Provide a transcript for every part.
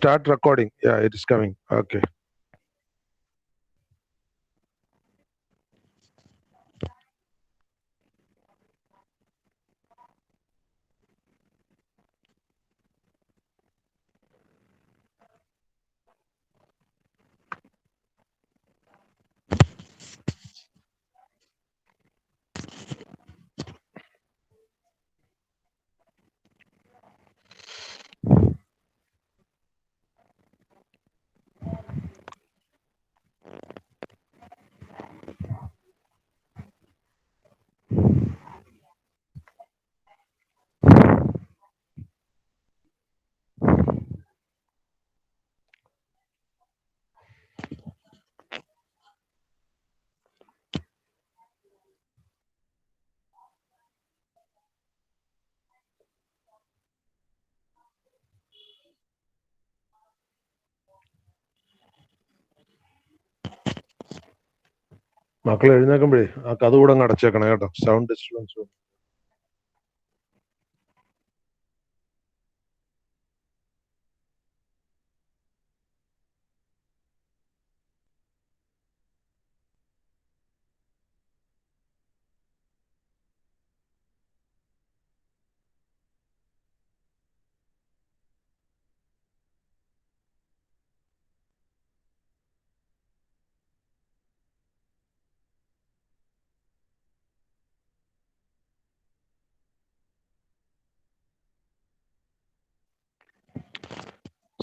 Start recording. Yeah, it is coming. Okay. മക്കൾ എഴുന്നേക്കുമ്പോഴേ ആ കഥ കൂടെ അങ്ങ് അടച്ചേക്കണം കേട്ടോ. Sound disturbance.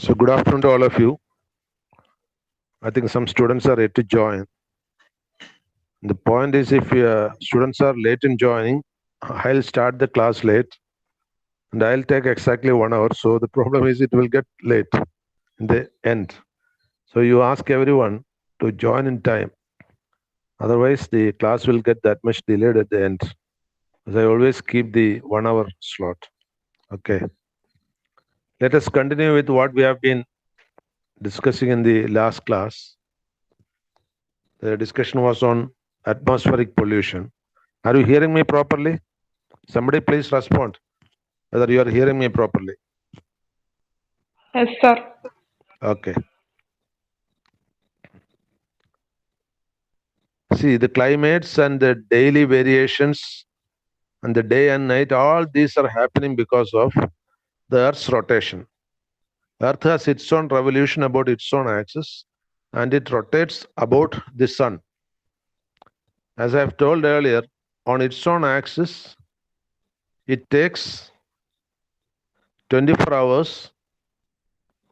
So good afternoon to all of you. I think some students are yet to join. The point is, if students are late in joining, I'll start the class late, and I'll take exactly 1 hour. So the problem is, it will get late in the end. So you ask everyone to join in time. Otherwise, the class will get that much delayed at the end. As I always keep the 1 hour slot. Okay. Let us continue with what we have been discussing in the last class. The discussion was on atmospheric pollution. Are you hearing me properly? Somebody please respond whether you are hearing me properly. Yes, sir. Okay. See, the climates and the daily variations and the day and night, all these are happening because of the Earth's rotation. Earth has its own revolution about its own axis and it rotates about the sun. As I have told earlier, on its own axis, it takes 24 hours.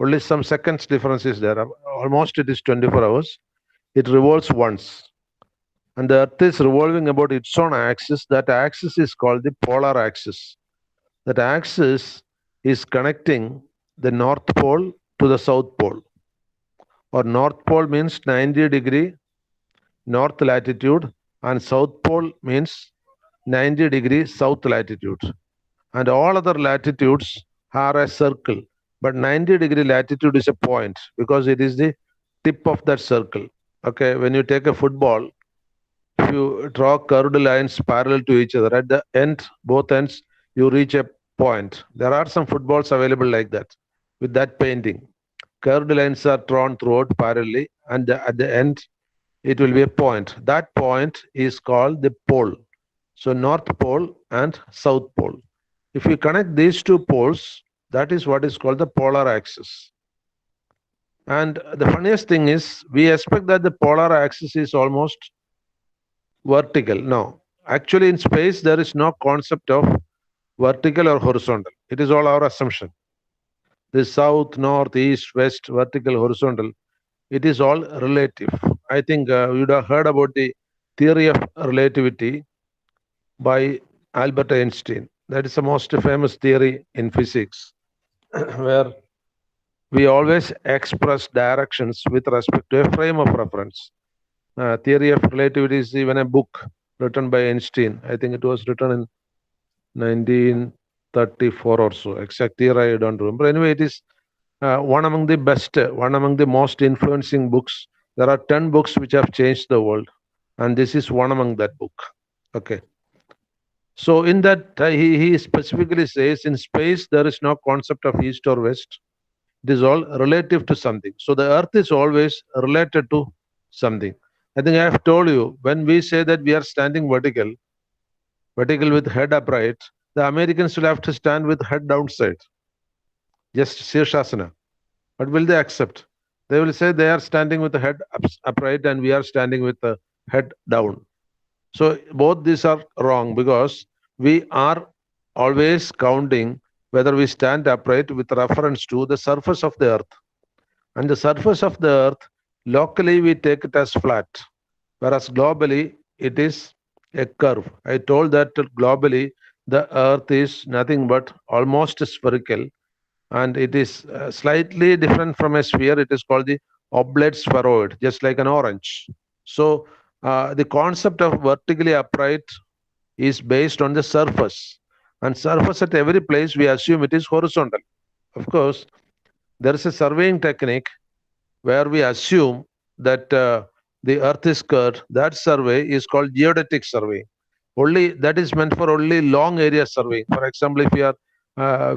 Only some seconds difference is there. Almost it is 24 hours. It revolves once. And the Earth is revolving about its own axis. That axis is called the polar axis. That axis is connecting the North Pole to the South Pole. Or North Pole means 90-degree north latitude, and South Pole means 90-degree south latitude. And all other latitudes are a circle. But 90-degree latitude is a point because it is the tip of that circle. Okay, when you take a football, if you draw curved lines parallel to each other, at the end, both ends, you reach a point. There are some footballs available like that with that painting. Curved lines are drawn throughout parallelly, and at the end, it will be a point. That point is called the pole. So, North Pole and South Pole. If you connect these two poles, that is what is called the polar axis. And the funniest thing is, we expect that the polar axis is almost vertical. No, actually, in space, there is no concept of vertical or horizontal. It is all our assumption. The south, north, east, west, vertical, horizontal, it is all relative. I think you'd have heard about the theory of relativity by Albert Einstein. That is the most famous theory in physics, where we always express directions with respect to a frame of reference. Theory of relativity is even a book written by Einstein. I think it was written in 1934 or so. Exact year I don't remember. Anyway, it is one among the best, one among the most influencing books. There are 10 books which have changed the world, and this is one among that book. Okay. So in that, he specifically says in space there is no concept of east or west. It is all relative to something. So the earth is always related to something. I think I have told you, when we say that we are standing vertical with head upright, the Americans will have to stand with head downside, just Shirshasana. But will they accept? They will say they are standing with the head upright and we are standing with the head down. So both these are wrong because we are always counting whether we stand upright with reference to the surface of the earth. And the surface of the earth, locally we take it as flat, whereas globally it is a curve. I told that globally the earth is nothing but almost spherical, and it is slightly different from a sphere. It is called the oblate spheroid, just like an orange. So the concept of vertically upright is based on the surface, and surface at every place we assume it is horizontal. Of course, there is a surveying technique where we assume that the earth is curved. That survey is called geodetic survey. Only that is meant for only long area surveying. For example, if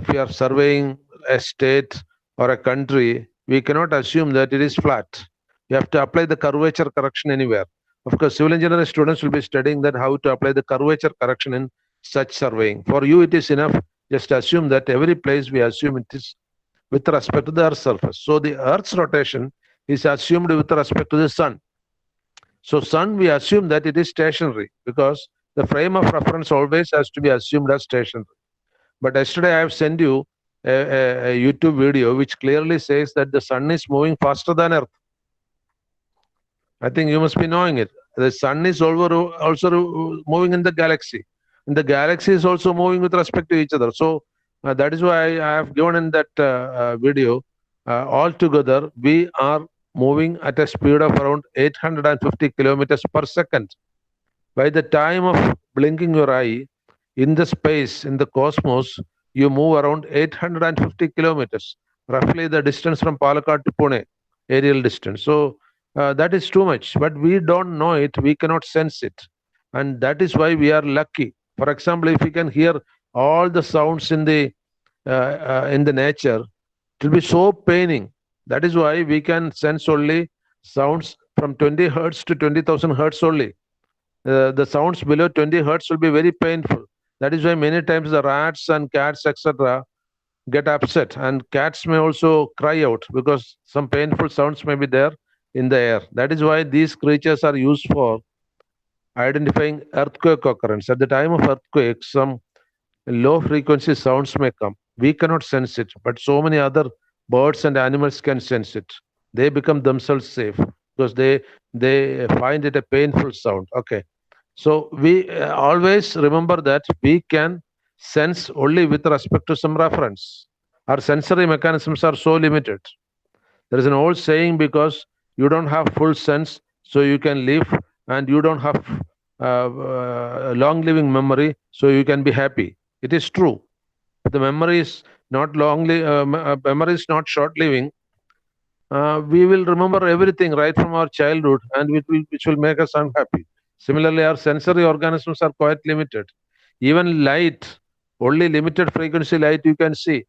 we are surveying a state or a country, we cannot assume that it is flat. You have to apply the curvature correction anywhere. Of course, civil engineering students will be studying that how to apply the curvature correction in such surveying. For you, it is enough. Just assume that every place we assume it is with respect to the Earth's surface. So the Earth's rotation is assumed with respect to the Sun. So Sun, we assume that it is stationary because the frame of reference always has to be assumed as stationary. But yesterday I have sent you a YouTube video which clearly says that the Sun is moving faster than Earth. I think you must be knowing it. The Sun is also moving in the galaxy. And the galaxy is also moving with respect to each other. So that is why I have given in that video. Altogether, we are moving at a speed of around 850 kilometers per second. By the time of blinking your eye, in the space, in the cosmos, you move around 850 kilometers, roughly the distance from Palakkad to Pune, aerial distance. So that is too much, but we don't know it, we cannot sense it. And that is why we are lucky. For example, if we can hear all the sounds in the nature, it will be so paining. That is why we can sense only sounds from 20 hertz to 20,000 hertz only. The sounds below 20 hertz will be very painful. That is why many times the rats and cats, etc., get upset, and cats may also cry out because some painful sounds may be there in the air. That is why these creatures are used for identifying earthquake occurrence. At the time of earthquake, some low frequency sounds may come. We cannot sense it, but so many other birds and animals can sense it. They become themselves safe because they find it a painful sound. Okay. So we always remember that we can sense only with respect to some reference. Our sensory mechanisms are so limited. There is an old saying, because you don't have full sense, so you can live, and you don't have long living memory, so you can be happy. It is true. The memory is not memory is not short living. We will remember everything right from our childhood, and which will make us unhappy. Similarly, our sensory organisms are quite limited. Even light, only limited frequency light you can see.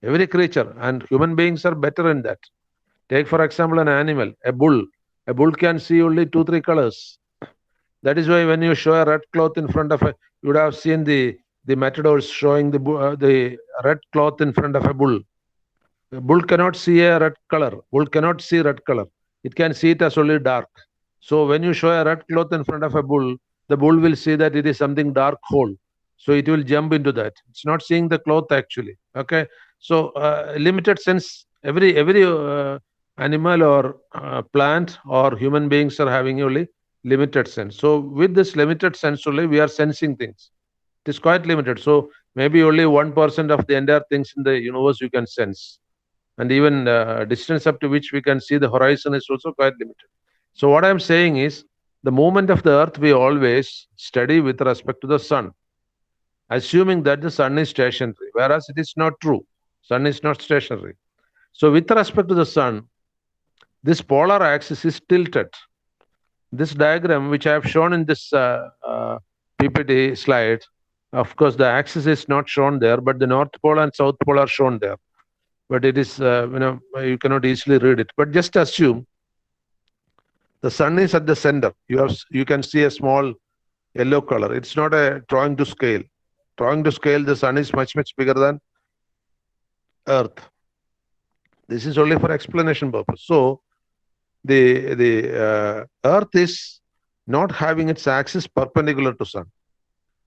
Every creature, and human beings are better in that. Take, for example, an animal, a bull. A bull can see only 2, 3 colors. That is why when you show a red cloth in front of you would have seen the matadors showing the red cloth in front of a bull. A bull cannot see a red color. Bull cannot see red color. It can see it as only dark. So when you show a red cloth in front of a bull, the bull will see that it is something dark whole. So it will jump into that. It's not seeing the cloth actually. Okay. So limited sense. Every animal or plant or human beings are having only limited sense. So with this limited sense only, we are sensing things. It is quite limited. So maybe only 1% of the entire things in the universe you can sense, and even distance up to which we can see the horizon is also quite limited. So what I'm saying is, the movement of the earth we always study with respect to the sun, assuming that the sun is stationary, whereas it is not true. Sun is not stationary. So with respect to the sun, this polar axis is tilted. This diagram, which I have shown in this PPT slide, of course, the axis is not shown there, but the North Pole and South Pole are shown there. but it is, you cannot easily read it. But just assume the sun is at the center. You can see a small yellow color. It's not a drawing to scale. Drawing to scale, the sun is much, much bigger than Earth. This is only for explanation purpose. So the Earth is not having its axis perpendicular to sun.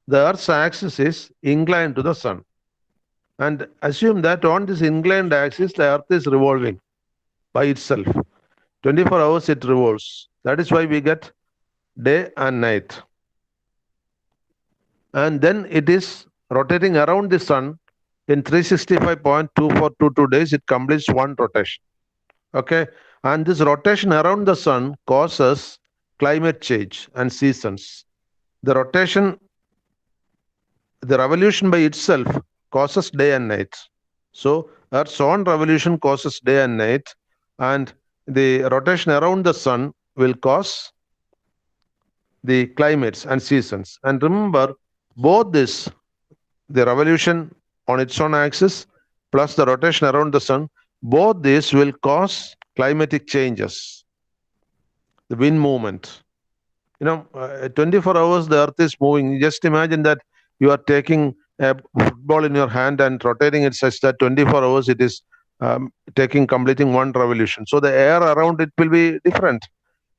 The Earth's axis is inclined to the sun. And assume that on this inclined axis, the Earth is revolving by itself. 24 hours it revolves. That is why we get day and night. And then it is rotating around the sun in 365.2422 days. It completes one rotation. Okay. And this rotation around the sun causes climate change and seasons. The revolution by itself causes day and night. So Earth's own revolution causes day and night, and the rotation around the sun will cause the climates and seasons. And remember, both this, the revolution on its own axis plus the rotation around the sun, both these will cause climatic changes, the wind movement. 24 hours the Earth is moving. Just imagine that you are taking a football in your hand and rotating it such that 24 hours it is completing one revolution. So the air around it will be different.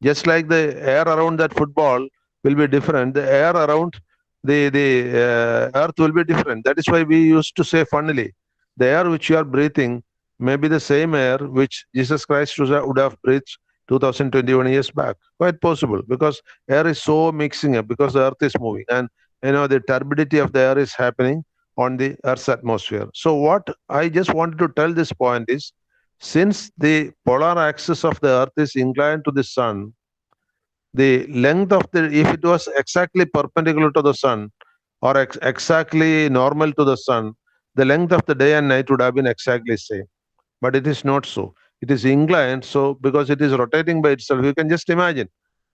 Just like the air around that football will be different, the air around the Earth will be different. That is why we used to say funnily, the air which you are breathing may be the same air which Jesus Christ would have breathed 2021 years back. Quite possible, because air is so mixing up, because the Earth is moving, and the turbidity of the air is happening on the Earth's atmosphere. So what I just wanted to tell this point is, since the polar axis of the Earth is inclined to the sun, the length of if it was exactly perpendicular to the sun or exactly normal to the sun, the length of the day and night would have been exactly same. But it is not so. It is inclined. So because it is rotating by itself, you can just imagine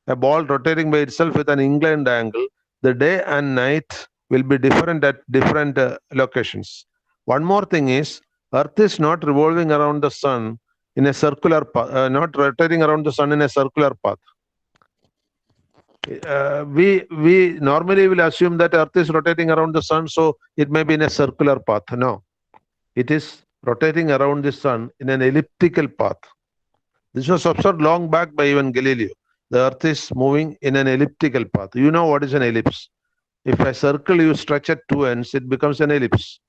a ball rotating by itself with an inclined angle. The day and night will be different at different locations. One more thing is, Earth is not revolving around the sun in a circular path, not rotating around the sun in a circular path. We normally will assume that Earth is rotating around the sun, so it may be in a circular path. No, it is rotating around the sun in an elliptical path. This was observed long back by even Galileo. The Earth is moving in an elliptical path. You know what is an ellipse? If a circle you stretch at two ends, it becomes an ellipse.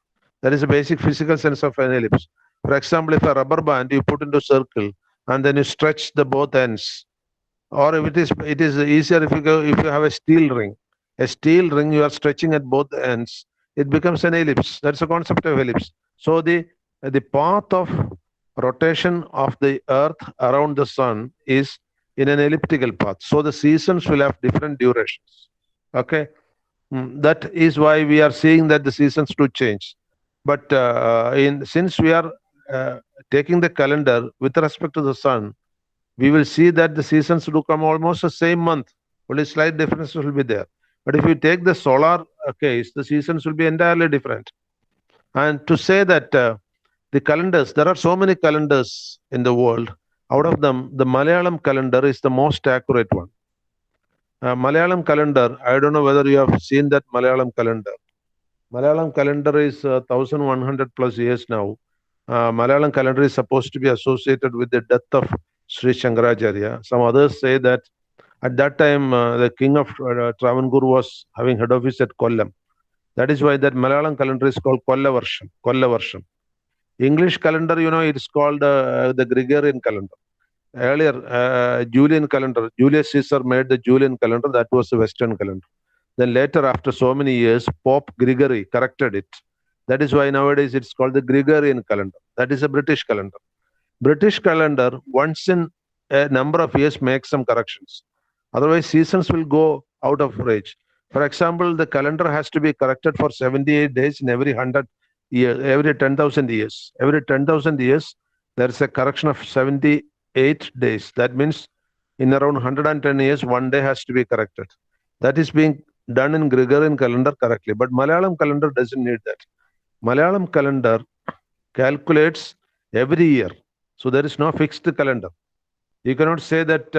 That is a basic physical sense of an ellipse. For example, if a rubber band you put into a circle and then you stretch the both ends, or if it is easier if you have a steel ring you are stretching at both ends, it becomes an ellipse. That's the concept of ellipse. So the path of rotation of the Earth around the sun is in an elliptical path. So the seasons will have different durations. Okay, that is why we are seeing that the seasons do change. But since we are taking the calendar with respect to the sun, we will see that the seasons do come almost the same month. Only slight differences will be there. But if you take the solar case, the seasons will be entirely different. And to say that the calendars, there are so many calendars in the world. Out of them, the Malayalam calendar is the most accurate one. Malayalam calendar, I don't know whether you have seen that Malayalam calendar. Malayalam calendar is 1100 plus years now. Malayalam calendar is supposed to be associated with the death of Sri Shankaracharya. Some others say that at that time the king of Travancore was having head office at Kollam. That is why that Malayalam calendar is called Kollavarsham. English calendar, it is called the Gregorian calendar. Earlier, Julian calendar, Julius Caesar made the Julian calendar. That was the Western calendar. Then later, after so many years, Pope Gregory corrected it. That is why nowadays it's called the Gregorian calendar. That is a British calendar. British calendar, once in a number of years, makes some corrections. Otherwise, seasons will go out of range. For example, the calendar has to be corrected for 78 days in every 100 years, every 10,000 years. Every 10,000 years, there is a correction of 78 days. That means in around 110 years, one day has to be corrected. That is being done in Gregorian calendar correctly. But Malayalam calendar doesn't need that. Malayalam calendar calculates every year. So there is no fixed calendar. You cannot say that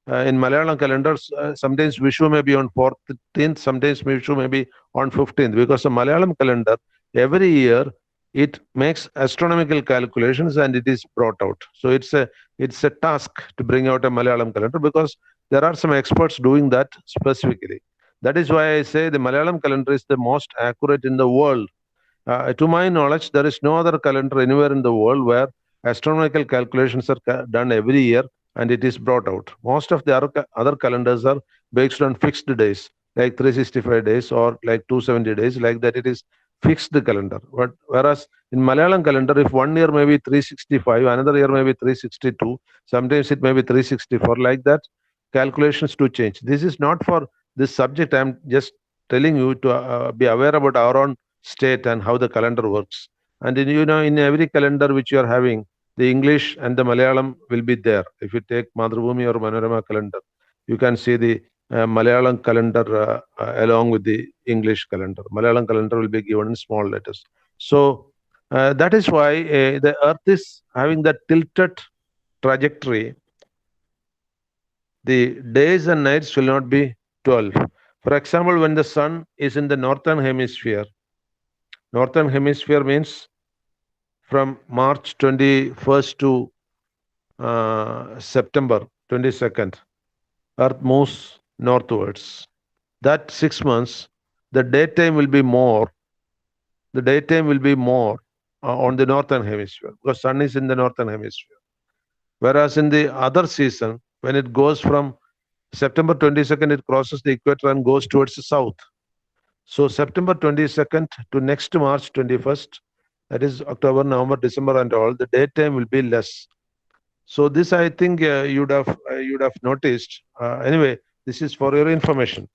in Malayalam calendars, sometimes Vishu may be on 14th, sometimes Vishu may be on 15th, because the Malayalam calendar, every year, it makes astronomical calculations and it is brought out. So it's a task to bring out a Malayalam calendar, because there are some experts doing that specifically. That is why I say the Malayalam calendar is the most accurate in the world. To my knowledge, there is no other calendar anywhere in the world where astronomical calculations are done every year and it is brought out. Most of the other calendars are based on fixed days, like 365 days or like 270 days, like that. It is fixed calendar. But whereas in Malayalam calendar, if one year may be 365, another year may be 362, sometimes it may be 364, like that. Calculations to change. This is not for this subject. I'm just telling you to be aware about our own state and how the calendar works. And in every calendar which you are having, the English and the Malayalam will be there. If you take Madhubhumi or Manorama calendar, you can see the Malayalam calendar along with the English calendar. Malayalam calendar will be given in small letters. So that is why the Earth is having that tilted trajectory. The days and nights will not be 12. For example, when the sun is in the northern hemisphere means from March 21st to September 22nd, Earth moves northwards. That 6 months, the daytime will be more. The daytime will be more on the northern hemisphere, because sun is in the northern hemisphere. Whereas in the other season, when it goes from September 22nd, it crosses the equator and goes towards the south. So September 22nd to next March 21st, that is October, November, December, and all, the daytime will be less. So this, I think, you'd have noticed. Anyway, this is for your information.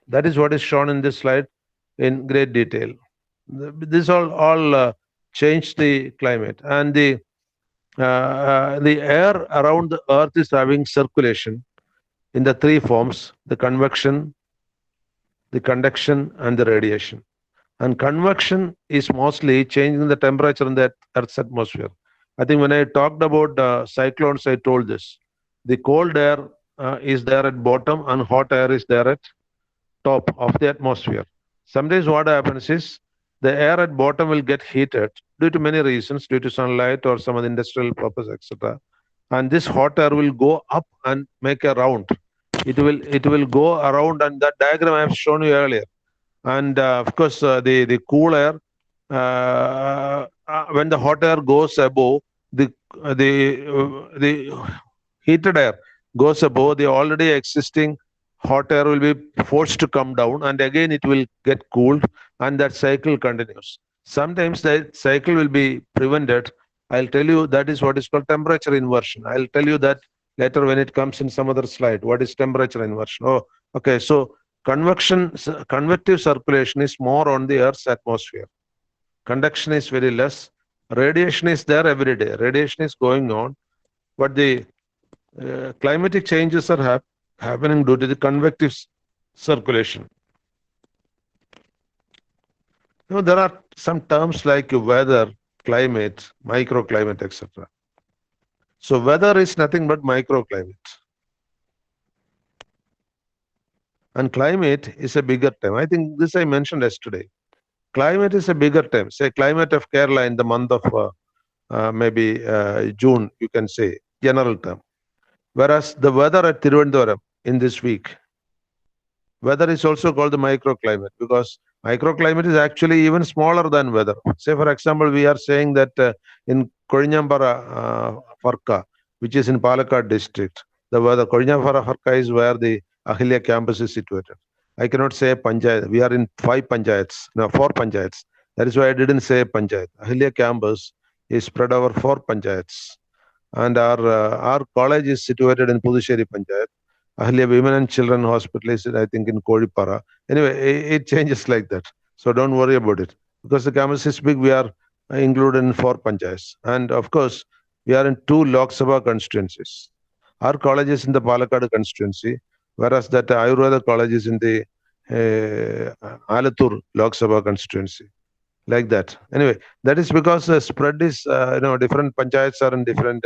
That is what is shown in this slide in great detail. This all changed the climate, and the air around the Earth is having circulation in the three forms: the convection, the conduction, and the radiation. And convection is mostly changing the temperature in the Earth's atmosphere. I think when I talked about cyclones, I told this. The cold air is there at bottom and hot air is there at top of the atmosphere. Sometimes what happens is the air at bottom will get heated due to many reasons, due to sunlight or some other industrial purpose, etc. And this hot air will go up and make a round. It will go around, and that diagram I have shown you earlier. And of course, the cool air, when the hot air goes above, the heated air goes above, the already existing hot air will be forced to come down, and again it will get cooled, and that cycle continues. Sometimes that cycle will be prevented. I'll tell you, that is what is called temperature inversion. I'll tell you that later when it comes in some other slide. What is temperature inversion? Oh, okay. So convective circulation is more on the Earth's atmosphere. Conduction is very less. Radiation is there every day. Radiation is going on, but the climatic changes are happening due to the convective circulation. There are some terms like weather, climate, microclimate, etc. So weather is nothing but microclimate. And climate is a bigger term. I think this I mentioned yesterday. Climate is a bigger term. Say climate of Kerala in the month of maybe June, you can say, general term. Whereas the weather at Thiruvananthapuram in this week, weather is also called the microclimate, because microclimate is actually even smaller than weather. Say, for example, we are saying that in Kolinyampara Farka, which is in Palakkad district, the weather, Kolinyampara Farka is where the Ahilya campus is situated. I cannot say panchayat. We are in 4 panchayats. That is why I didn't say panchayat. Ahilya campus is spread over 4 panchayats. And our college is situated in Puducherry Panchayat. Ahilya Women and Children Hospital is, I think, in Kozhikode. Anyway, it changes like that. So don't worry about it. Because the campus is big, we are included in 4 panchayats. And of course, we are in 2 Lok Sabha constituencies. Our college is in the Palakkad constituency, whereas that Ayurveda college is in the Alathur Lok Sabha constituency. like that. Anyway, that is because the spread is, different panchayats are in different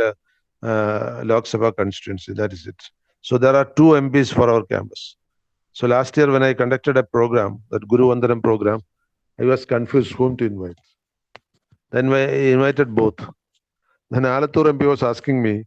Lok Sabha constituency. That is it. So there are two MPs for our campus. So last year when I conducted a program, that Guru Vandanam program, I was confused whom to invite. Then I invited both. Then Alathur MP was asking me,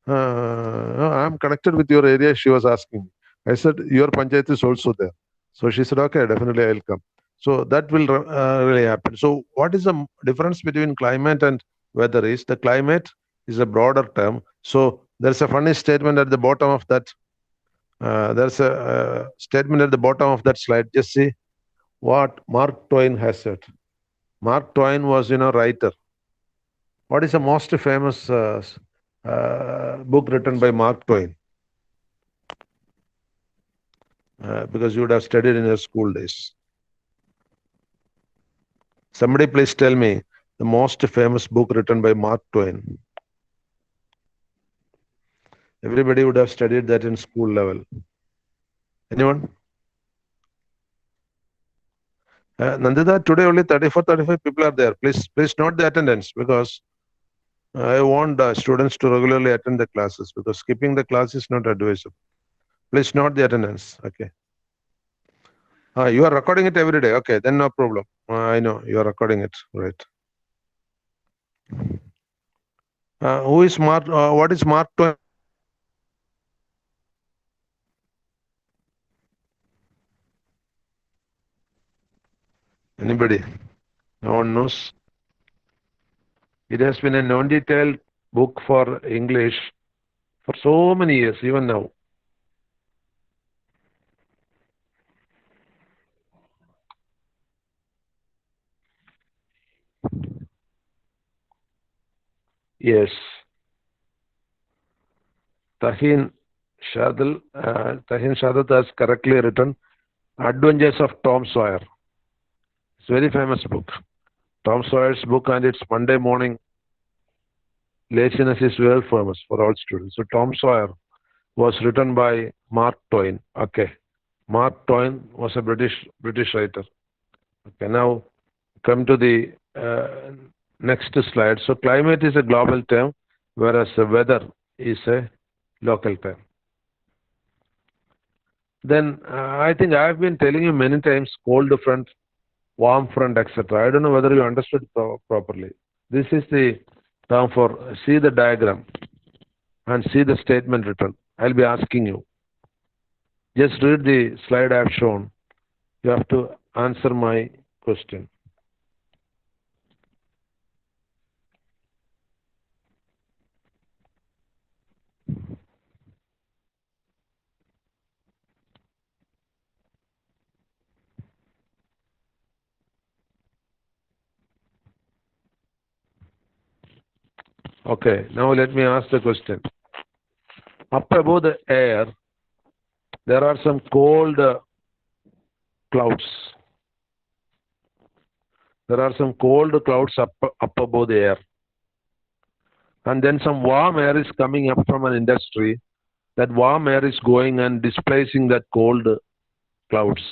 I'm connected with your area. She was asking me. I said, your panchayat is also there. So she said, okay, definitely I'll come. So that will really happen. So what is the difference between climate and weather is the climate is a broader term. So there's a funny statement at the bottom of that. There's a statement at the bottom of that slide. Just see what Mark Twain has said. Mark Twain was, writer. What is the most famous book written by Mark Twain? Because you would have studied in your school days. Somebody please tell me the most famous book written by Mark Twain. Everybody would have studied that in school level. Anyone? Nandita, today only 34, 35 people are there. Please note the attendance because I want students to regularly attend the classes because skipping the class is not advisable. Please note the attendance. Okay. You are recording it every day. Okay, then no problem. I know you are recording it. Right. Who is Mark? What is Mark Twain? Anybody? No one knows. It has been a non-detailed book for English for so many years, even now. Yes. Tahin Shadat has correctly written Adventures of Tom Sawyer. It's a very famous book. Tom Sawyer's book and its Monday morning laziness is well famous for all students. So Tom Sawyer was written by Mark Twain. Okay. Mark Twain was a British writer. Okay, now come to the next slide. So climate is a global term, whereas the weather is a local term. Then I think I've been telling you many times cold front, warm front, etc. I don't know whether you understood properly. This is the term for see the diagram and see the statement written. I'll be asking you. Just read the slide I've shown. You have to answer my question. Okay, now let me ask the question. Up above the air, there are some cold clouds. There are some cold clouds up above the air. And then some warm air is coming up from an industry. That warm air is going and displacing that cold clouds.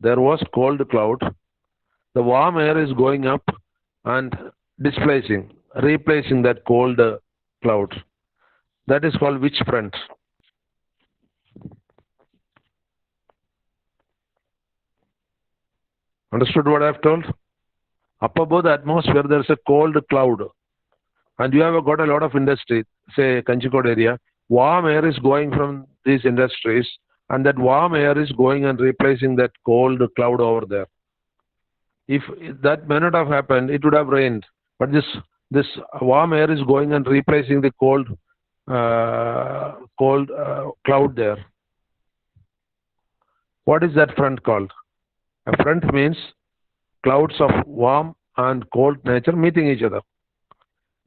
There was cold cloud. The warm air is going up and displacing, replacing that cold cloud. That is called which front? Understood what I have told? Up above the atmosphere, there is a cold cloud. And you have got a lot of industry, say Kanchikode area. Warm air is going from these industries, and that warm air is going and replacing that cold cloud over there. If that may not have happened, it would have rained. But this warm air is going and replacing the cold cloud there. What is that front called? A front means clouds of warm and cold nature meeting each other.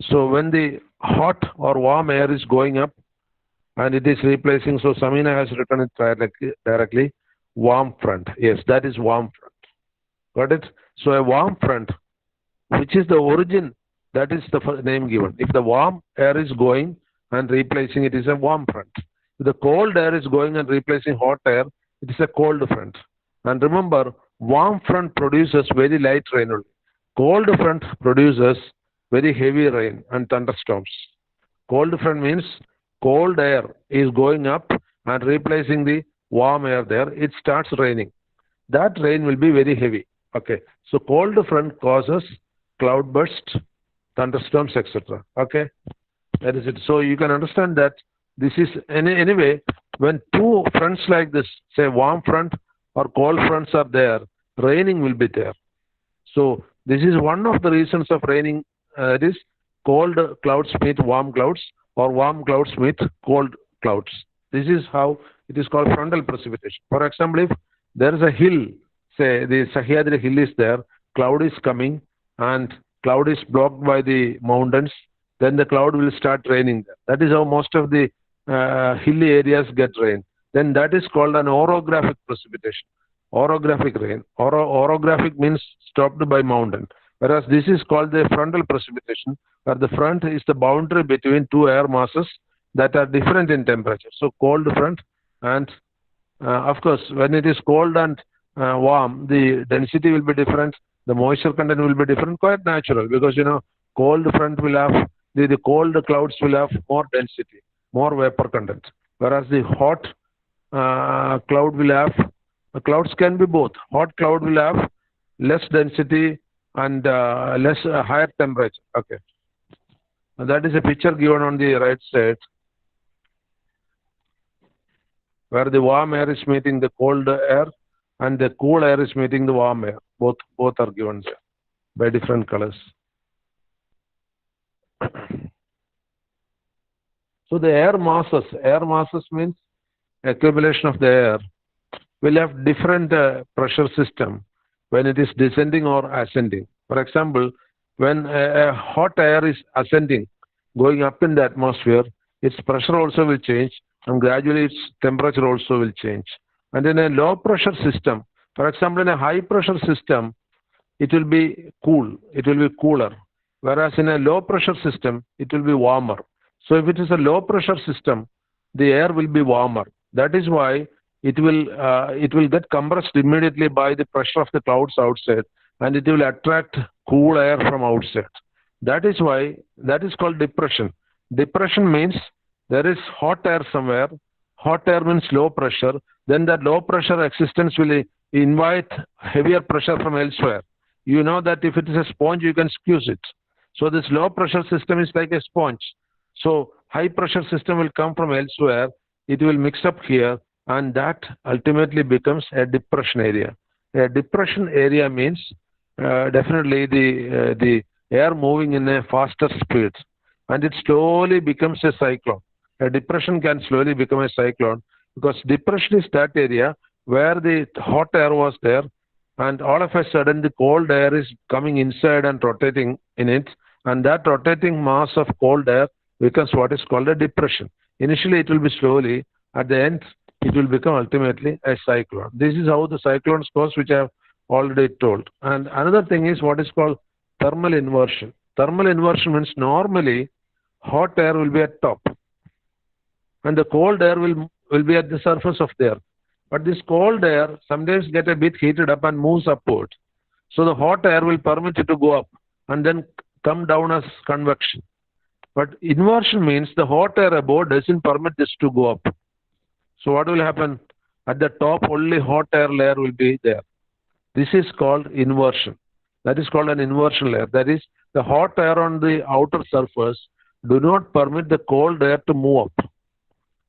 So when the hot or warm air is going up and it is replacing, so Samina has written it directly, warm front. Yes, that is warm front. Got it? So a warm front, which is the origin, that is the name given. If the warm air is going and replacing, it is a warm front. If the cold air is going and replacing hot air, it is a cold front. And remember, warm front produces very light rain only. Cold front produces very heavy rain and thunderstorms. Cold front means cold air is going up and replacing the warm air there. It starts raining. That rain will be very heavy. Okay. So cold front causes cloud burst, thunderstorms, etc. Okay. That is it. So you can understand that this is anyway, when two fronts like this, say warm front or cold fronts are there, raining will be there. So this is one of the reasons of raining. It is cold clouds meet warm clouds, or warm clouds meet cold clouds. This is how it is called frontal precipitation. For example, if there is a hill, say the Sahyadri hill is there, cloud is coming, and cloud is blocked by the mountains, then the cloud will start raining there. That is how most of the hilly areas get rain. Then that is called an orographic precipitation. Orographic rain. Orographic means stopped by mountain. Whereas this is called the frontal precipitation, where the front is the boundary between two air masses that are different in temperature. So cold front, and of course when it is cold and warm, the density will be different, the moisture content will be different, quite natural, because cold front will have the cold clouds will have more density, more vapor content, whereas the hot cloud will have, clouds can be both. Hot cloud will have less density and less higher temperature. Okay. And that is a picture given on the right side, where the warm air is meeting the cold air and the cool air is meeting the warm air. Both are given there by different colors. So the air masses means accumulation of the air, will have different pressure system when it is descending or ascending. For example, when a hot air is ascending, going up in the atmosphere, its pressure also will change, and gradually its temperature also will change. And in a low pressure system, for example, in a high pressure system, it will be cool, it will be cooler. Whereas in a low pressure system, it will be warmer. So if it is a low pressure system, the air will be warmer. That is why it will get compressed immediately by the pressure of the clouds outside, and it will attract cool air from outside. That is why that is called depression. Depression means there is hot air somewhere. Hot air means low pressure. Then that low pressure existence will invite heavier pressure from elsewhere. You know that if it is a sponge, you can squeeze it. So this low pressure system is like a sponge. So high pressure system will come from elsewhere. It will mix up here, and that ultimately becomes a depression area. A depression area means definitely the air moving in a faster speed, and it slowly becomes a cyclone. A depression can slowly become a cyclone, because depression is that area where the hot air was there, and all of a sudden the cold air is coming inside and rotating in it, and that rotating mass of cold air becomes what is called a depression. Initially it will be slowly, at the end it will become ultimately a cyclone. This is how the cyclones goes, which I have already told. And another thing is what is called thermal inversion. Thermal inversion means normally hot air will be at top, and the cold air will be at the surface of the earth. But this cold air sometimes get a bit heated up and moves upward. So the hot air will permit it to go up and then come down as convection. But inversion means the hot air above doesn't permit this to go up. So what will happen? At the top, only hot air layer will be there. This is called inversion. That is called an inversion layer. That is, the hot air on the outer surface do not permit the cold air to move up.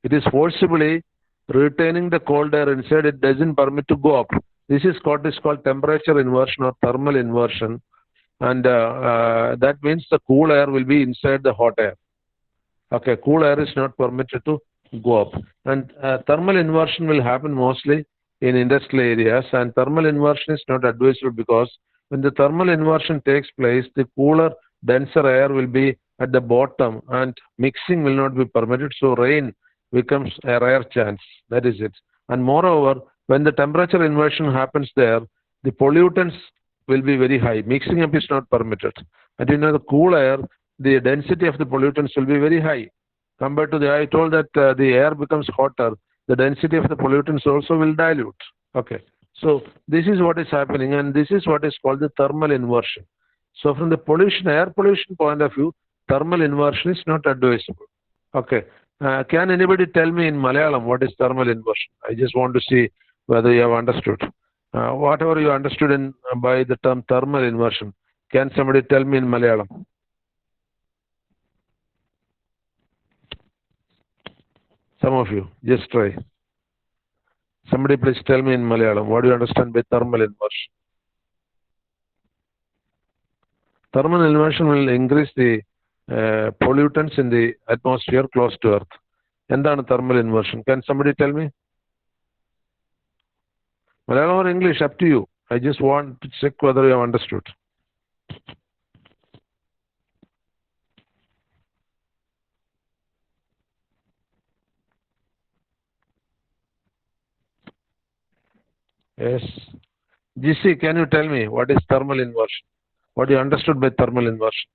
It is forcibly retaining the cold air inside. It doesn't permit to go up. This is called temperature inversion or thermal inversion. And that means the cool air will be inside the hot air. Okay, cool air is not permitted to go up. And thermal inversion will happen mostly in industrial areas, and thermal inversion is not advisable, because when the thermal inversion takes place, the cooler, denser air will be at the bottom and mixing will not be permitted. So rain becomes a rare chance. That is it. And moreover, when the temperature inversion happens there, the pollutants will be very high. Mixing up is not permitted. And the cool air, the density of the pollutants will be very high. Compared to I told that the air becomes hotter, the density of the pollutants also will dilute. Okay. So this is what is happening, and this is what is called the thermal inversion. So from the pollution, air pollution point of view, thermal inversion is not advisable. Okay. Can anybody tell me in Malayalam what is thermal inversion? I just want to see whether you have understood. Whatever you understood by the term thermal inversion, can somebody tell me in Malayalam? Some of you, just try. Somebody please tell me in Malayalam, what do you understand by thermal inversion? Thermal inversion will increase the pollutants in the atmosphere close to Earth. എന്താണ് thermal inversion? Can somebody tell me? Malayalam or English, up to you. I just want to check whether you have understood. Yes. GC, can you tell me what is thermal inversion? What you understood by thermal inversion?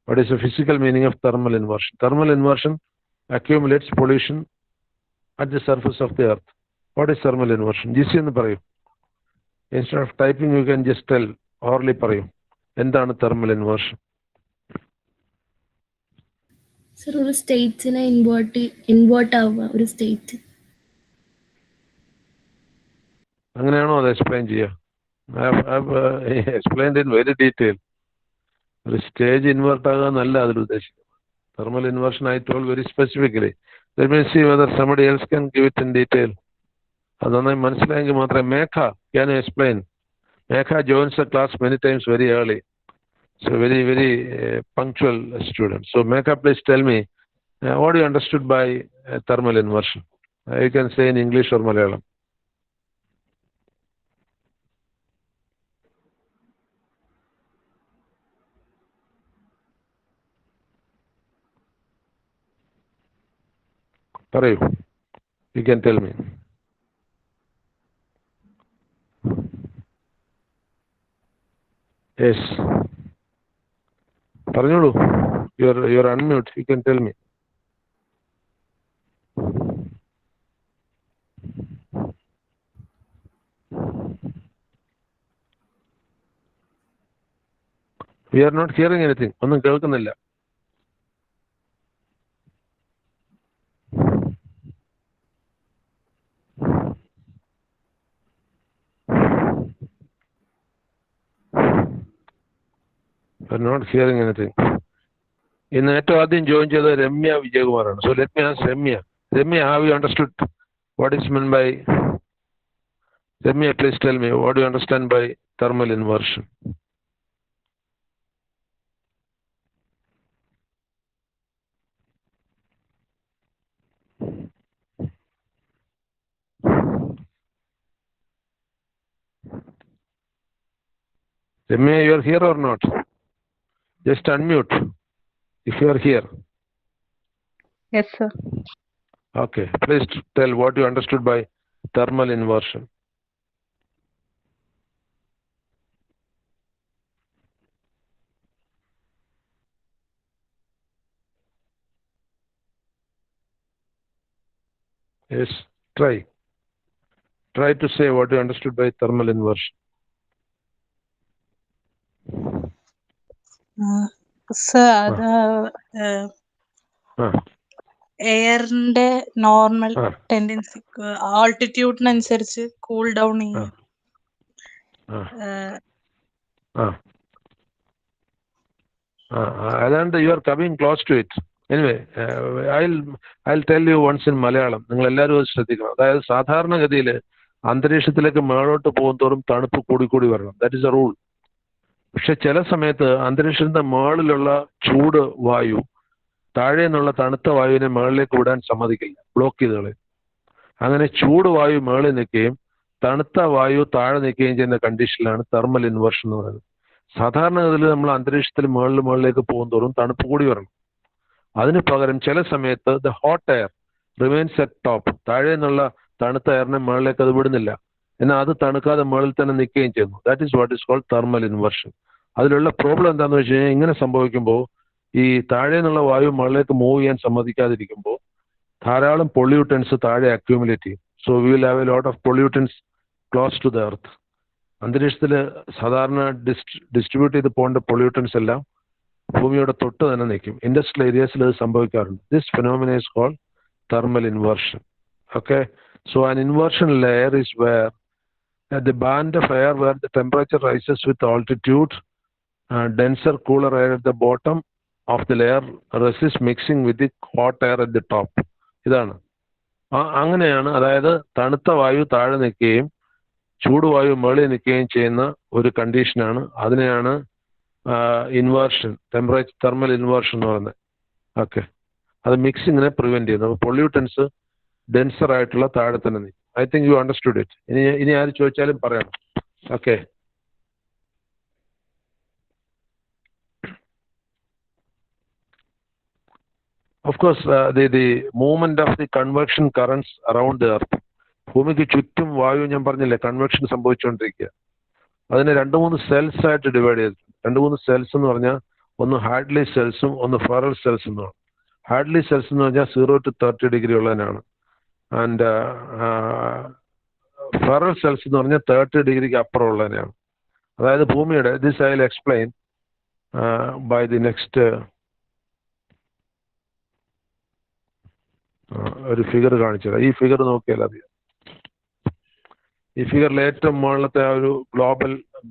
What is the physical meaning of thermal inversion? Thermal inversion accumulates pollution at the surface of the earth. What is thermal inversion? GC എന്ന് പറയൂ. Instead of typing, you can just tell, orally പറയൂ. എന്താണ് thermal inversion? Sir, ഒരു സ്റ്റേറ്റ്സിനെ invert ആവുക, ഒരു state. അങ്ങനെയാണോ അത് explain ചെയ്യുക? Explained in very detail. ഒരു സ്റ്റേജ് ഇൻവേർട്ട് ആകുക എന്നല്ല അതിൽ ഉദ്ദേശിക്കുന്നത്. Thermal inversion I told very specifically. Let me see whether somebody else can give it in detail. അത് നന്നായി മനസ്സിലായെങ്കിൽ മാത്രമേ. മേഘ, can you explain? Megha joins the class many times very early. So very punctual student. So Megha, please tell me, what you understood by thermal inversion? You can say in English or Malayalam. പറയൂ. You can tell me. Yes. പറഞ്ഞോളൂ. You're unmute. You can tell me. We are not hearing anything. ഒന്നും കേൾക്കുന്നില്ല. We are not hearing anything. ഇന്ന് ഏറ്റവും ആദ്യം join ചെയ്ത Ramya വിജയകുമാറാണ്. So let me ask Ramya. Ramya, have you understood what is meant by? Ramya, please tell me, what do you understand by thermal inversion? Ramya, you are here or not? Just unmute if you are here. Yes, sir. Okay, please tell what you understood by thermal inversion. Yes, try. Try to say what you understood by thermal inversion. Sir, അത് എയറിന്റെ normal tendency ആൾട്ടിറ്റ്യൂഡിനനുസരിച്ച് cool down ചെയ്യും. അതാണ്ട് you are coming close to it. Anyway, I'll tell you once in Malayalam. നിങ്ങൾ എല്ലാവരും അത് ശ്രദ്ധിക്കണം. അതായത് സാധാരണഗതിയിൽ അന്തരീക്ഷത്തിലേക്ക് മേളോട്ട് പോകുന്തോറും തണുപ്പ് കൂടി വരണം. That is A rule. പക്ഷെ ചില സമയത്ത് അന്തരീക്ഷത്തിന്റെ മേളിലുള്ള ചൂട് വായു താഴെ നിന്നുള്ള തണുത്ത വായുവിനെ മേളിലേക്ക് വിടാൻ സമ്മതിക്കില്ല, ബ്ലോക്ക് ചെയ്ത് കളയും. അങ്ങനെ ചൂട് വായു മേളിൽ നിൽക്കുകയും തണുത്ത വായു താഴെ നിൽക്കുകയും ചെയ്യുന്ന കണ്ടീഷനിലാണ് തെർമൽ ഇൻവേർഷൻ എന്ന് പറയുന്നത്. സാധാരണഗതിയിൽ നമ്മൾ അന്തരീക്ഷത്തിൽ മേളിലേക്ക് പോകുന്തോറും തണുപ്പ് കൂടി വരണം. അതിന് പകരം ചില സമയത്ത് the hot air remains at top. താഴെ നിന്നുള്ള തണുത്ത എയറിനെ മേളിലേക്ക് അത് വിടുന്നില്ല, എന്നാൽ അത് തണുക്കാതെ മേളിൽ തന്നെ നിൽക്കുകയും ചെയ്യുന്നു. That is what is called thermal inversion. അതിലുള്ള പ്രോബ്ലം എന്താണെന്ന് വെച്ച് കഴിഞ്ഞാൽ, ഇങ്ങനെ സംഭവിക്കുമ്പോൾ ഈ താഴെ നിന്നുള്ള വായു മുകളിലേക്ക് മൂവ് ചെയ്യാൻ സമ്മതിക്കാതിരിക്കുമ്പോൾ ധാരാളം പൊള്യൂട്ടൻസ് താഴെ അക്യൂമുലേറ്റ് ചെയ്യും. So we will have a lot of pollutants close to the earth. അന്തരീക്ഷത്തിൽ സാധാരണ ഡിസ്ട്രിബ്യൂട്ട് ചെയ്ത് പോകേണ്ട പൊള്യൂട്ടൻസ് എല്ലാം ഭൂമിയുടെ തൊട്ട് തന്നെ നിൽക്കും. ഇൻഡസ്ട്രിയൽ ഏരിയസിൽ ഇത് സംഭവിക്കാറുണ്ട്. This phenomena is called thermal inversion. Okay, so an inversion layer is where at the band of air where the temperature rises with altitude, denser cooler air at the bottom of the layer resists mixing with the hot air at the top. ഇതാണ് അങ്ങനെയാണ്. അതായത് തണുത്ത വായു താഴെ നിൽക്കുകയും ചൂടുവായു മുകളിൽ നിൽക്കുകയും ചെയ്യുന്ന ഒരു കണ്ടീഷനാണ്. അതിനെയാണ് ഇൻവേർഷൻ, തെർമൽ ഇൻവേർഷൻ എന്ന് പറയുന്നത്. ഓക്കെ, അത് മിക്സിങ്ങിനെ പ്രിവെന്റ് ചെയ്യുന്നു. അപ്പോൾ പൊള്യൂട്ടൻസ് ഡെൻസർ ആയിട്ടുള്ള താഴെ തന്നെ നിൽക്കും. I think you understood it. ഇനി ആര് ചോദിച്ചാലും പറയണം. Okay, of course, the movement of the convection currents around the earth. ഭൂമിക്ക് ചുറ്റും വായു ഞാൻ പറഞ്ഞില്ലേ കൺവെക്ഷൻ സംഭവിച്ചുകൊണ്ടിരിക്കുക. അതിനെ 2-3 സെൽസ് ആയിട്ട് ഡിവൈഡ് ചെയ്തിട്ടുണ്ട്. 2-3 സെൽസ് എന്ന് പറഞ്ഞാൽ ഒന്ന് ഹാഡ്ലി സെൽസും ഒന്ന് ഫെറൽ സെൽസ് എന്നാണ്. ഹാഡ്ലി സെൽസ് എന്ന് പറഞ്ഞാൽ 0 to 30 ഡിഗ്രി ഉള്ളതിനാണ്. ആൻഡ് ഫെറൽ സെൽസ് എന്ന് പറഞ്ഞാൽ 30 ഡിഗ്രിക്ക് അപ്പുറം ഉള്ളതിനാണ്. അതായത് ഭൂമിയുടെ this I will explain by the next. ഒരു ഫിഗർ കാണിച്ചത്. ഈ ഫിഗർ നോക്കിയാൽ അറിയാം. ഈ ഫിഗറിൽ ഏറ്റവും മുകളിലത്തെ ആ ഒരു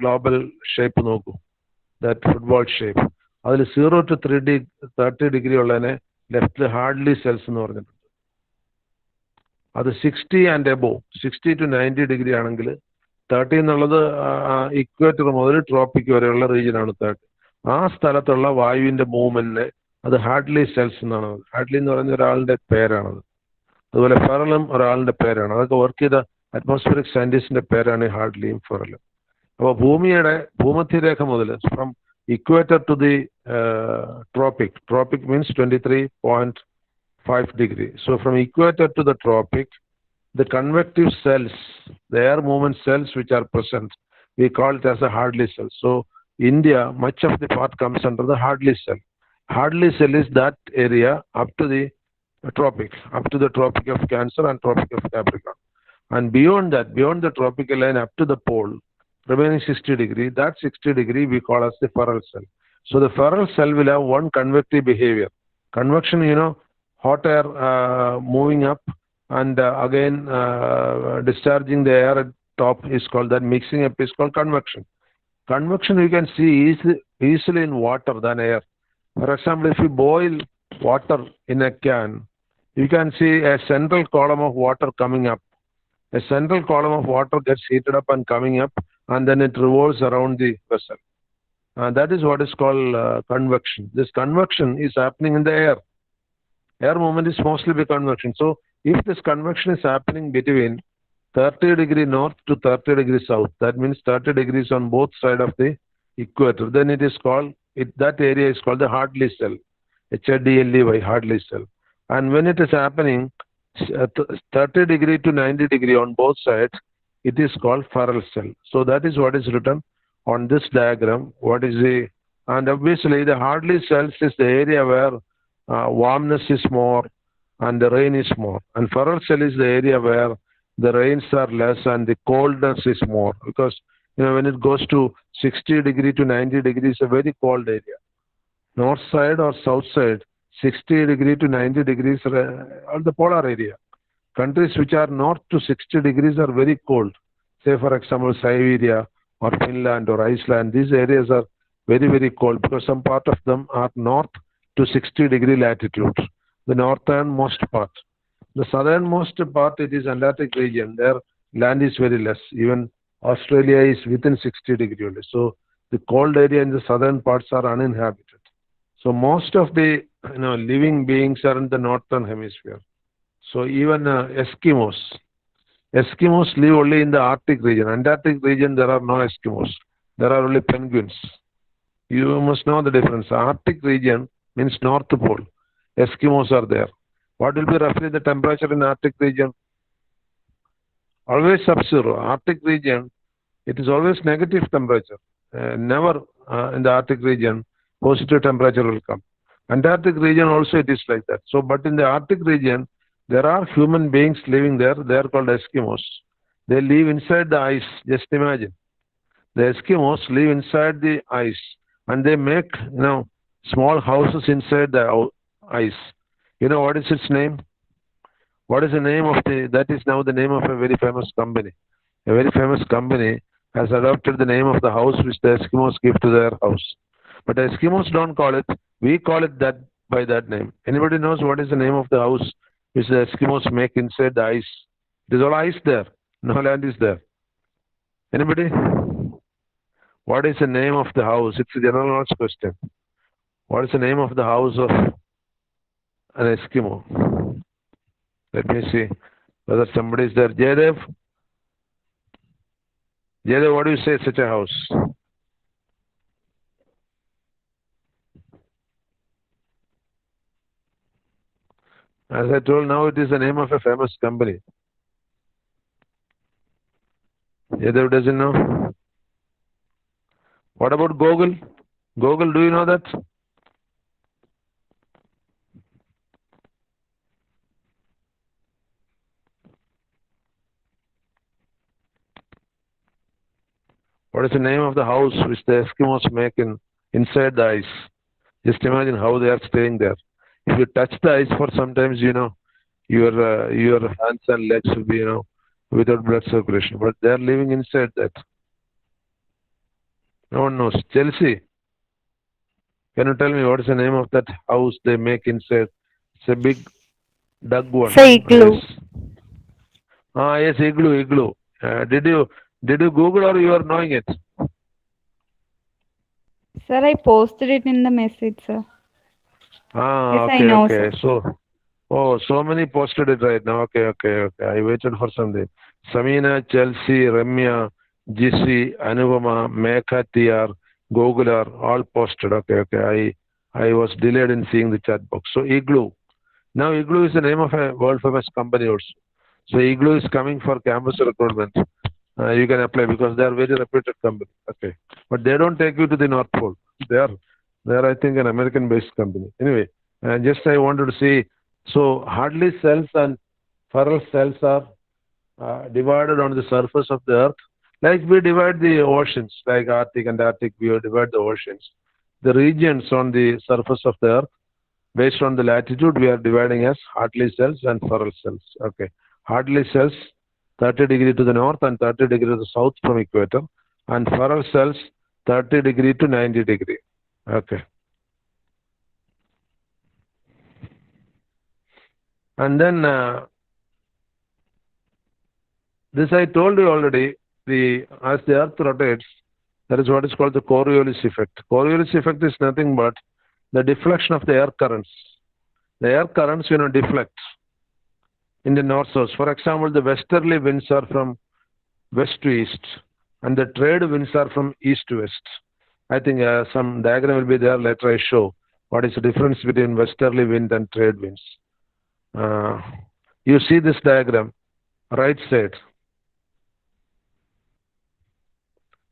ഗ്ലോബൽ ഷേപ്പ് നോക്കൂ, ദാറ്റ് ഫുട്ബോൾ ഷേപ്പ്. അതിൽ 0 to 30 ഡിഗ്രി ഉള്ളതിനെ ലെഫ്റ്റിൽ ഹാർഡ്ലി സെൽസ് എന്ന് പറഞ്ഞിട്ടുണ്ട്. അത് 60 and above, 60 to 90 ഡിഗ്രി ആണെങ്കിൽ 30 എന്നുള്ളത് ഇക്വേറ്റർ മുതൽ ട്രോപ്പിക് വരെയുള്ള റീജിയൻ ആണ് 30. ആ സ്ഥലത്തുള്ള വായുവിന്റെ മൂവ്മെന്റിനെ അത് ഹാർഡ്ലി സെൽസ് എന്നാണ്. ഹാർഡ്ലി എന്ന് പറയുന്ന ഒരാളുടെ പേരാണത്. അതുപോലെ ഫെറലും ഒരാളുടെ പേരാണ്. അതൊക്കെ വർക്ക് ചെയ്ത അറ്റ്മോസ്ഫിയറിക് സയന്റിസ്റ്റിന്റെ പേരാണ് ഹാർഡ്ലിയും ഫെറലും. അപ്പോൾ ഭൂമധ്യരേഖ മുതൽ from equator to the tropic means 23.5 degree. So from equator to the tropic, the convective cells, the air movement cells which are present, we call it as a Hartley cell. So India, much of the part comes under the Hartley cell. Hartley cell is that area up to the tropic, up to the Tropic of Cancer and Tropic of Capricorn. And beyond that, beyond the tropical line up to the pole, remaining 60 degree, that 60 degree we call as the Ferrel cell. So the Ferrel cell will have one convective behavior. Convection, hot air moving up and again discharging the air at top is called, that mixing up is called convection. Convection you can see easily in water than air. For example, if you boil water in a can, you can see a central column of water coming up. A central column of water gets heated up and coming up, and then it revolves around the vessel. That is what is called convection. This convection is happening in the air. Air movement is mostly by convection. So if this convection is happening between 30 degree north to 30 degree south, that means 30 degrees on both sides of the equator, then it is called, that area is called the Hartley cell, HADLEY, Hartley cell. And when it is happening 30 degree to 90 degree on both sides, it is called Ferrel cell. So that is what is written on this diagram. What is the, and obviously the Hartley cells is the area where warmness is more and the rain is more. And Ferrel cell is the area where the rains are less and the coldness is more. Because when it goes to 60 degree to 90 degrees, a very cold area. North side or south side, 60 degree to 90 degrees are the polar area. Countries which are north to 60 degrees are very cold. Say for example, Siberia or Finland or Iceland. These areas are very, very cold because some part of them are north to 60 degree latitude. The northernmost part. The southernmost part, it is Antarctic region. There land is very less. Even Australia is within 60 degree only. So the cold area in the southern parts are uninhabited. So most of the living beings are in the northern hemisphere. So even Eskimos live only in the Arctic region. Antarctic region, there are no Eskimos. There are only penguins. You must know the difference. Arctic region means North Pole. Eskimos are there. What will be roughly the temperature in Arctic region? Always sub-zero. Arctic region, it is always negative temperature. Never in the Arctic region positive temperature will come. Antarctic region also it is like that. So, but in the Arctic region, there are human beings living there. They are called Eskimos. They live inside the ice. Just imagine. The Eskimos live inside the ice, and they make small houses inside the ice. You know what is its name? What is the name of the? That is now the name of a very famous company. A very famous company has adopted the name of the house which the Eskimos give to their house. But the Eskimos don't call it. We call it that by that name. Anybody knows what is the name of the house which the Eskimos make inside the ice? There's all ice there. No land is there. Anybody? What is the name of the house? It's a general knowledge question. What is the name of the house of an Eskimo? Let me see whether somebody is there. Jaydev? Jaydev, what do you say such a house? As I told, now it is the name of a famous company. Jaydev doesn't know. What about Google? Google, do you know that? What is the name of the house which the Eskimos make inside the ice? Just imagine how they are staying there. If you touch the ice for sometimes, your hands and legs will be, without blood circulation. But they are living inside that. No one knows. Chelsea, can you tell me what is the name of that house they make inside? It's a big dug one. Say igloo. Yes. Yes, igloo. Did you Google or you are knowing it? Sir, I posted it in the message, sir. Yes, I know, Okay. sir. So many posted it right now. Okay. I waited for something. Samina, Chelsea, Ramya, GC, Anuvama, Mekha, TR, Google are all posted. Okay. I was delayed in seeing the chat box. So Igloo. Now Igloo is the name of a world famous company also. So Igloo is coming for campus recruitment. You can apply because they are very reputed company. Okay. But they don't take you to the North Pole. They are I think an American based company. Anyway, just I wanted to see. So Hartley cells and Farrell cells are divided on the surface of the earth. Like we divide the oceans, like Arctic and Arctic, we divide the oceans. The regions on the surface of the earth, based on the latitude, we are dividing as Hartley cells and Farrell cells. Okay. Hartley cells, 30 degree to the north and 30 degree to the south from equator, and Farrell cells, 30 degree to 90 degree. Okay. And then this I told you already. As the Earth rotates, that is what is called the Coriolis effect. Coriolis effect is nothing but the deflection of the air currents. The air currents, deflect in the north-south. For example, the westerly winds are from west to east, and the trade winds are from east to west. I think some diagram will be there. Later I show what is the difference between westerly wind and trade winds. You see this diagram, right side.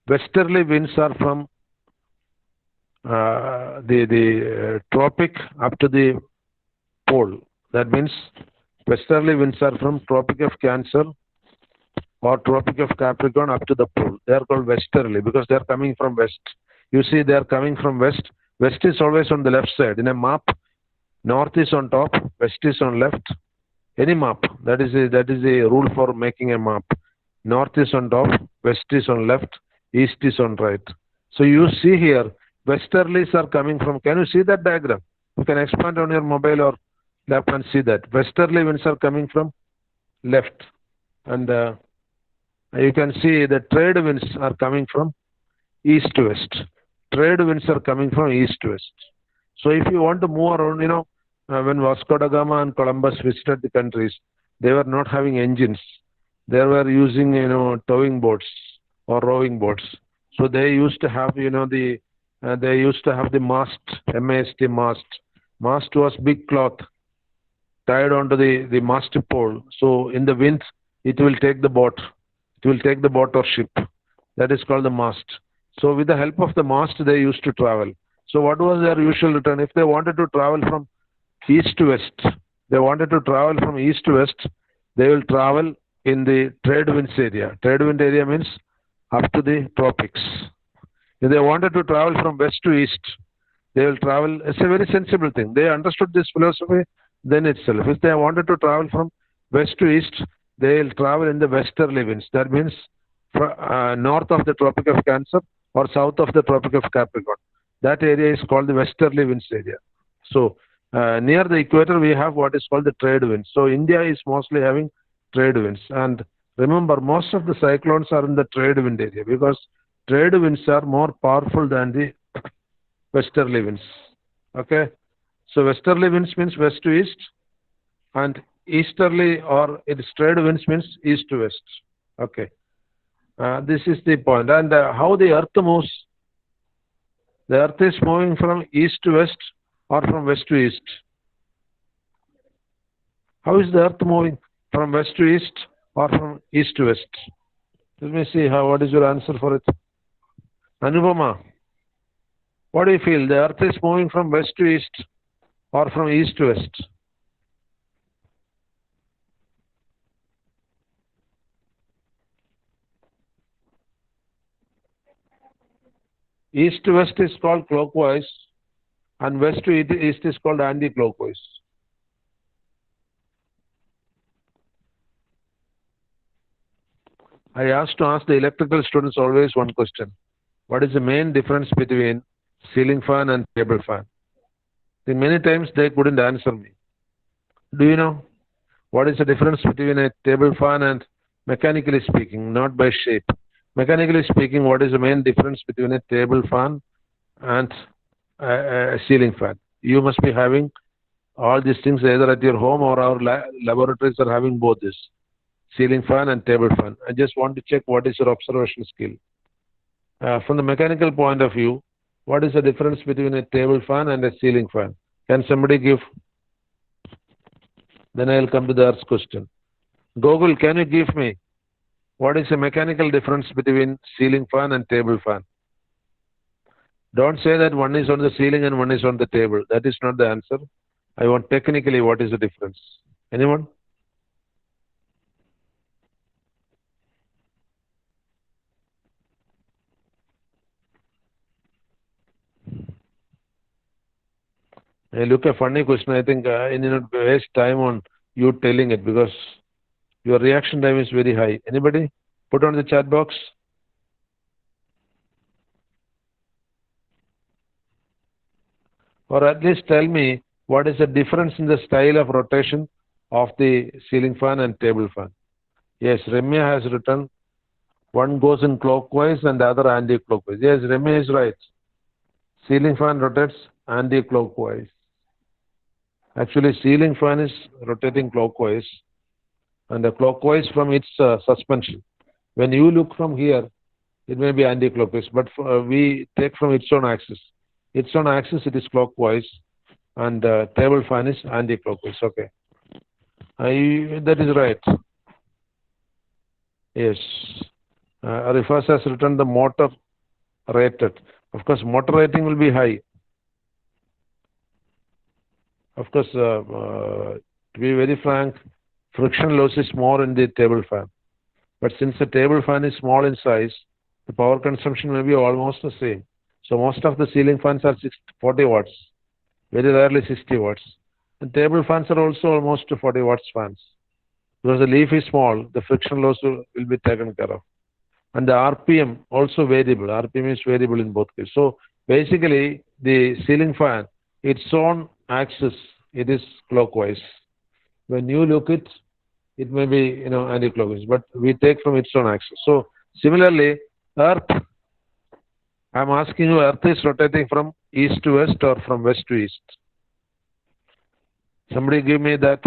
Westerly winds are from the tropic up to the pole. That means westerly winds are from Tropic of Cancer or Tropic of Capricorn up to the pole. They are called westerly because they are coming from west. You see, they are coming from west. West is always on the left side. In a map, north is on top, west is on left. Any map, that is a rule for making a map. North is on top, west is on left, east is on right. So you see here, westerlies are coming from, can you see that diagram? You can expand on your mobile or laptop and see that. Westerly winds are coming from left. And you can see the trade winds are coming from east to west. Trade winds are coming from east to west. So if you want to move around, when Vasco da Gama and Columbus visited the countries, they were not having engines. They were using, towing boats or rowing boats. So they used to have, they used to have the mast, MAST mast. Mast was big cloth tied onto the mast pole. So in the wind, it will take the boat. It will take the boat or ship. That is called the mast. So with the help of the mast, they used to travel. So what was their usual return? If they wanted to travel from east to west, they will travel in the trade winds area. Trade wind area means up to the tropics. If they wanted to travel from west to east, they will travel. It's a very sensible thing. They understood this philosophy then itself. If they wanted to travel from west to east, they will travel in the westerly winds. That means north of the Tropic of Cancer or south of the Tropic of Capricorn. That area is called the westerly winds area. So near the equator, we have what is called the trade winds. So India is mostly having trade winds. And remember, most of the cyclones are in the trade wind area because trade winds are more powerful than the westerly winds. Okay. So westerly winds means west to east, and easterly or its trade winds means east to west. Okay. This is the point. And how the earth moves. The earth is moving from east to west or from west to east. How is the earth moving? From west to east or from east to west? Let me see what is your answer for it. Anupama, what do you feel? The earth is moving from west to east or from east to west? East to west is called clockwise and west to east is called anti-clockwise. I asked the electrical students always one question. What is the main difference between ceiling fan and table fan? See, many times they couldn't answer me. Do you know what is the difference between a table fan and, mechanically speaking, not by shape? Mechanically speaking, what is the main difference between a table fan and a ceiling fan? You must be having all these things either at your home or our laboratories are having both this, ceiling fan and table fan. I just want to check what is your observation skill. From the mechanical point of view, what is the difference between a table fan and a ceiling fan? Can somebody give? Then I will come to the earth's question. Gogul, can you give me what is the mechanical difference between ceiling fan and table fan? Don't say that one is on the ceiling and one is on the table. That is not the answer. I want technically what is the difference. Anyone? Hey, look, a funny question. I think I need not waste time on you telling it because your reaction time is very high. Anybody? Put on the chat box. Or at least tell me what is the difference in the style of rotation of the ceiling fan and table fan. Yes, Ramya has written one goes in clockwise and the other anti-clockwise. Yes, Ramya is right. Ceiling fan rotates anti-clockwise. Actually, ceiling fan is rotating clockwise and the clockwise from its suspension. When you look from here, it may be anti-clockwise, but we take from its own axis. Its own axis, it is clockwise, and table fan is anti-clockwise. Okay, that is right. Yes, Rifas has written the motor rated. Of course, motor rating will be high. Of course, to be very frank, friction loss is more in the table fan. But since the table fan is small in size, the power consumption may be almost the same. So most of the ceiling fans are 40 watts, very rarely 60 watts. And table fans are also almost 40 watts fans. Because the leaf is small, the friction loss will be taken care of. And the RPM also variable. RPM is variable in both cases. So basically, the ceiling fan, its own axis, it is clockwise. When you look it, it may be anti-clockwise, but we take from its own axis. So similarly, Earth, I'm asking you, Earth is rotating from east to west or from west to east? Somebody give me that.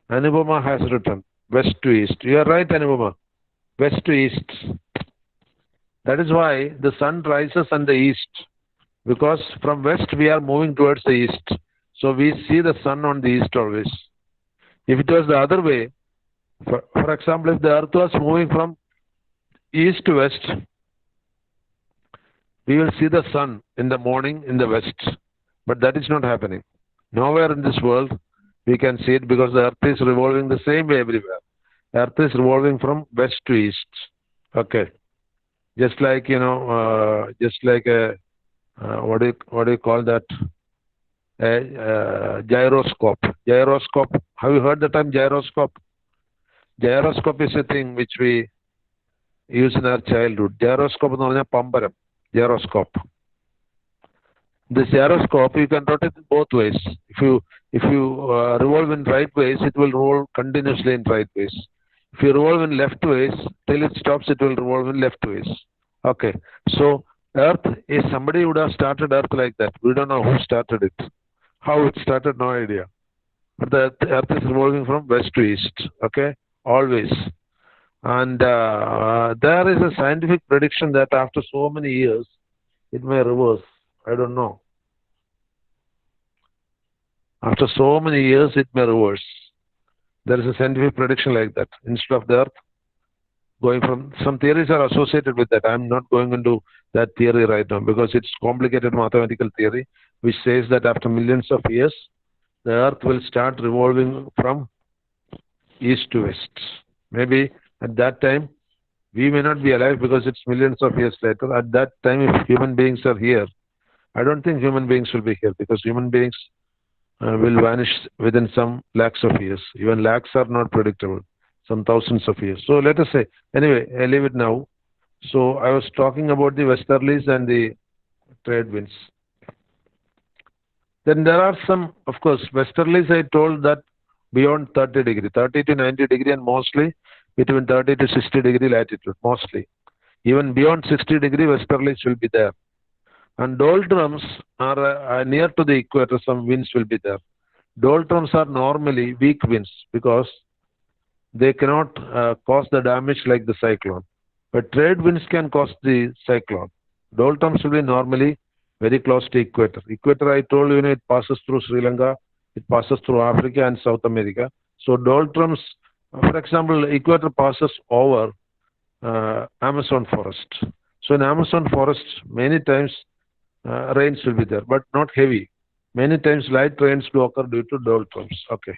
Anupama has written west to east. You are right, Anupama. West to east. That is why the sun rises on the east. Because from west we are moving towards the east. So we see the sun on the east always. If it was the other way, for example, if the earth was moving from east to west, we will see the sun in the morning in the west. But that is not happening. Nowhere in this world we can see it because the earth is revolving the same way everywhere. The earth is revolving from west to east. Okay. Just like, just like a, what do you call that? A gyroscope. Gyroscope. Have you heard the term gyroscope? Gyroscope is a thing which we use in our childhood. Gyroscope എന്ന് പറഞ്ഞാൽ പമ്പരം. Gyroscope. This gyroscope you can rotate it both ways. If you revolve in right ways, it will revolve continuously in right ways. If you revolve in left ways, till it stops, it will revolve in left ways. Okay. So Earth is somebody would have started Earth like that. We don't know who started it. How it started, no idea. But the Earth is revolving from west to east. Okay, always. And there is a scientific prediction that after so many years, it may reverse. I don't know. After so many years, it may reverse. There is a scientific prediction like that. Instead of the Earth going from, some theories are associated with that. I'm not going into that theory right now because it's complicated mathematical theory which says that after millions of years, the Earth will start revolving from east to west. Maybe at that time, we may not be alive because it's millions of years later. At that time, if human beings are here, I don't think human beings will be here because human beings will vanish within some lakhs of years. Even lakhs are not predictable, some thousands of years. So let us say, anyway, I leave it now. So I was talking about the westerlies and the trade winds. Then there are some, of course, westerlies I told that beyond 30 degree, 30 to 90 degree and mostly between 30 to 60 degree latitude, mostly. Even beyond 60 degree, westerlies will be there. And doldrums are near to the equator, some winds will be there. Doldrums are normally weak winds because they cannot cause the damage like the cyclone. But trade winds can cause the cyclone. Doldrums will be normally very close to equator. Equator, I told you, it passes through Sri Lanka, it passes through Africa and South America. So doldrums, for example, equator passes over Amazon forest. So in Amazon forest, many times rains will be there, but not heavy. Many times light rains do occur due to doldrums. Okay.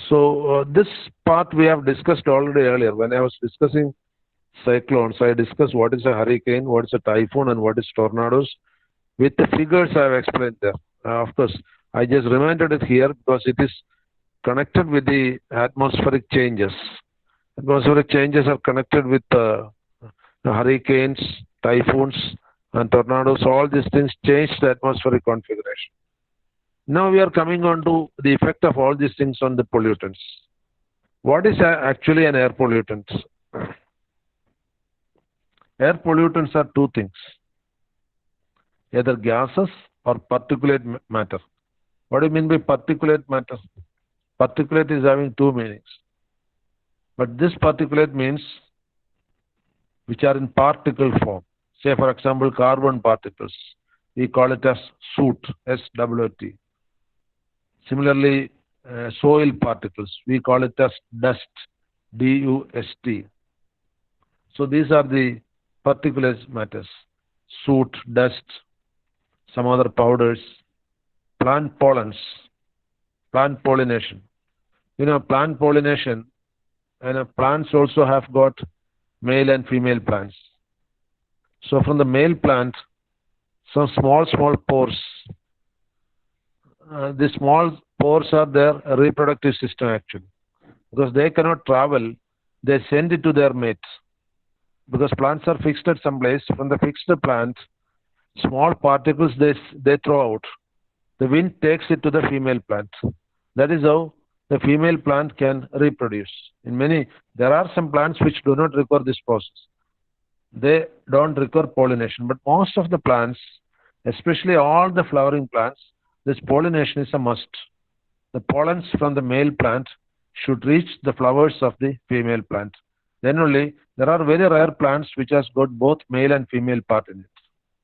So this part we have discussed already earlier. When I was discussing cyclones, I discussed what is a hurricane, what is a typhoon, and what is tornadoes. With the figures I have explained there. Of course, I just reminded it here because it is connected with the atmospheric changes. Atmospheric changes are connected with hurricanes, typhoons, and tornadoes. All these things change the atmospheric configuration. Now we are coming on to the effect of all these things on the pollutants. What is actually an air pollutant? Air pollutants are two things, either gases or particulate matter. What do you mean by particulate matter? Particulate is having two meanings. But this particulate means which are in particle form. Say, for example, carbon particles. We call it as soot, S-O-O-T. Similarly, soil particles. We call it as dust, D-U-S-T. So these are the particulate matters. Soot, dust, some other powders, plant pollens, plant pollination. Plant pollination, and plants also have got male and female plants. So from the male plant, some small pores. The small pores are their reproductive system actually. Because they cannot travel, they send it to their mates. Because plants are fixed at some place, from the fixed plant, small particles they throw out. The wind takes it to the female plant. That is how the female plant can reproduce. There are some plants which do not require this process. They don't require pollination. But most of the plants, especially all the flowering plants, this pollination is a must. The pollens from the male plant should reach the flowers of the female plant. Then only, there are very rare plants which has got both male and female part in it.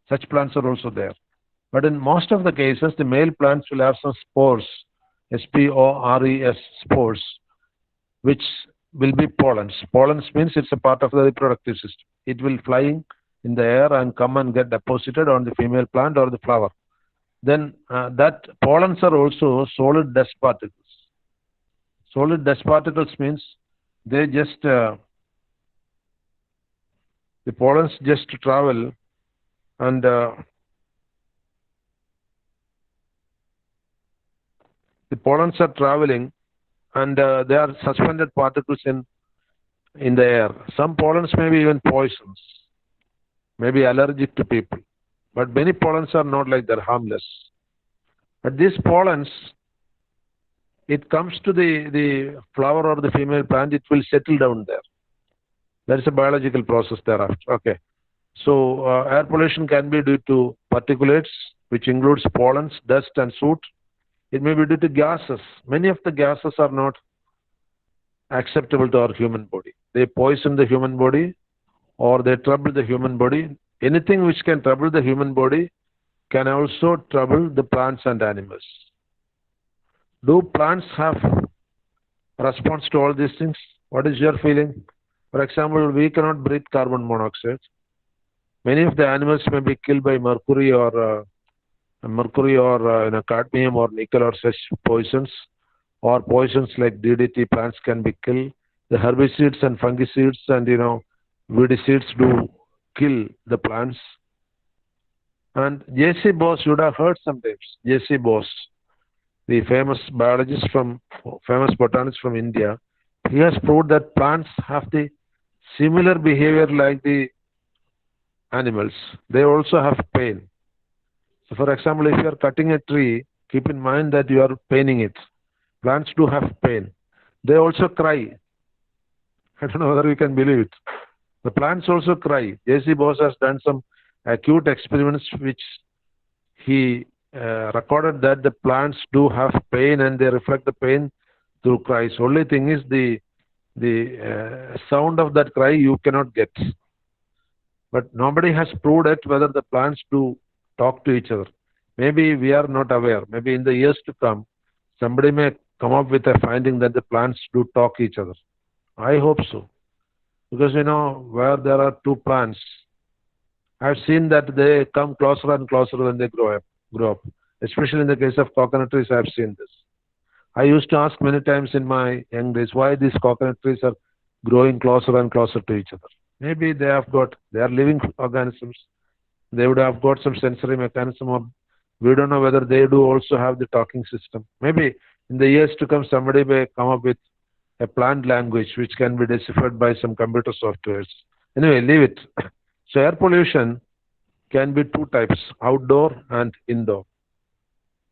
Such plants are also there. But in most of the cases, the male plants will have some spores, S-P-O-R-E-S, spores, which will be pollens. Pollens means it's a part of the reproductive system. It will fly in the air and come and get deposited on the female plant or the flower. Then that pollens are also solid dust particles. Solid dust particles means they just, the pollens just travel and the pollens are traveling and they are suspended particles in the air. Some pollens may be even poisonous, may be allergic to people. But many pollens are not like that, harmless. But these pollens, it comes to the flower or the female plant, it will settle down there. There is a biological process thereafter. Okay. So air pollution can be due to particulates, which includes pollens, dust, and soot. It may be due to gases. Many of the gases are not acceptable to our human body. They poison the human body or they trouble the human body. Anything which can trouble the human body can also trouble the plants and animals. Do plants have response to all these things? What is your feeling? For example, we cannot breathe carbon monoxide. Many of the animals may be killed by mercury or cadmium or nickel or such poisons, or poisons like DDT. Plants can be killed. The herbicides and fungicides and weedicides do kill the plants. And J.C. Bose, you would have heard sometimes. J.C. Bose, the famous botanist from India, he has proved that plants have the similar behavior like the animals. They also have pain. So, for example, if you are cutting a tree, keep in mind that you are paining it. Plants do have pain. They also cry. I don't know whether you can believe it. The plants also cry. J.C. Bose has done some acute experiments which he recorded that the plants do have pain and they reflect the pain through cries. Only thing is the sound of that cry you cannot get. But nobody has proved it whether the plants do talk to each other. Maybe we are not aware. Maybe in the years to come, somebody may come up with a finding that the plants do talk each other. I hope so. Because where there are two plants, I've seen that they come closer and closer when they grow up. Especially in the case of coconut trees, I've seen this. I used to ask many times in my young days why these coconut trees are growing closer and closer to each other. Maybe they are living organisms. They would have got some sensory mechanism, or we don't know whether they do also have the talking system. Maybe in the years to come, somebody may come up with a plant language which can be deciphered by some computer softwares. Anyway, leave it. So air pollution can be two types, outdoor and indoor.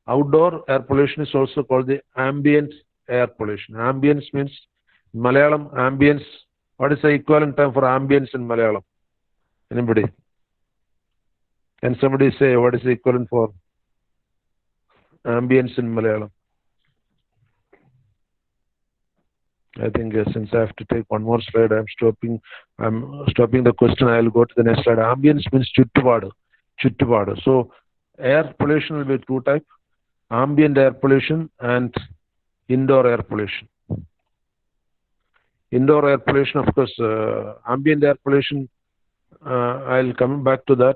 Outdoor air pollution is also called the ambient air pollution. Ambience means, in Malayalam, ambience. What is the equivalent term for ambience in Malayalam? Anybody? Can somebody say what is the equivalent for ambience in Malayalam? I think since I have to take one more slide, I'm stopping the question. I'll go to the next slide. Ambience means chuttupaadu. So air pollution will be two types: ambient air pollution and indoor air pollution. Indoor air pollution, of course, ambient air pollution, I'll come back to that.